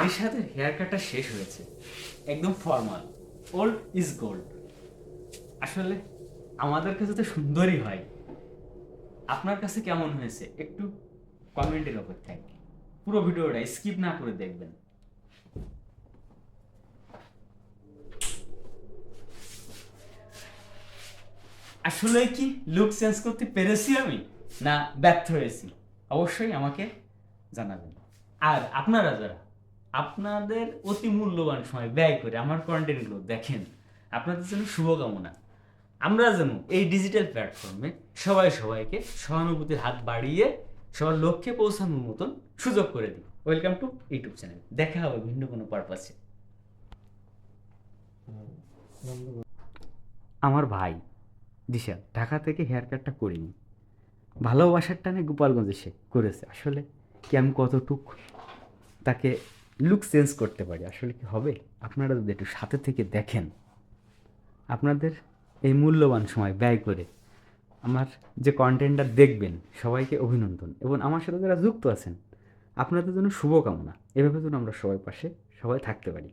রিশাদের hair কাটটা শেষ হয়েছে, একদম ফর্মাল, ওল্ড ইজ গোল্ড। আসলে আমাদের কাছে তো সুন্দরই হয়, আপনার কাছে কেমন হয়েছে একটু কমেন্টের অপেক্ষায়। পুরো ভিডিওটা স্কিপ না করে দেখবেন। আসলে কি লুক চেঞ্জ করতে পেরেছি আমি, না ব্যর্থ হয়েছি, অবশ্যই আমাকে জানাবেন। আর আপনারা যারা আপনাদের অতি মূল্যবান সময় ব্যয় করে আমার কন্টেন্টগুলো দেখেন, আপনাদের জন্য শুভকামনা। আমরা যেন এই ডিজিটাল প্ল্যাটফর্মে সবাই সবাইকে সহানুভূতির হাত বাড়িয়ে সবার লক্ষ্যে পৌঁছানোর মতন সুযোগ করে দিই। ওয়েলকাম টু ইউটিউব চ্যানেল, দেখা হবে ভিন্ন কোনো পারপাসে। আমার ভাই দিশা ঢাকা থেকে হেয়ার কাটটা করিনি, ভালোবাসার টানে গোপালগঞ্জে সে করেছে। আসলে কি আমি কতটুক তাকে লুক চেঞ্জ করতে পারি, আসলে কি হবে? আপনারা যদি একটু সাথে থেকে দেখেন, আপনাদের এই মূল্যবান সময় ব্যয় করে আমার যে কন্টেন্টটা দেখবেন, সবাইকে অভিনন্দন। এবং আমার সাথে যারা যুক্ত আছেন, আপনাদের জন্য শুভকামনা। এভাবে যেন আমরা সবাই পাশে সবাই থাকতে পারি।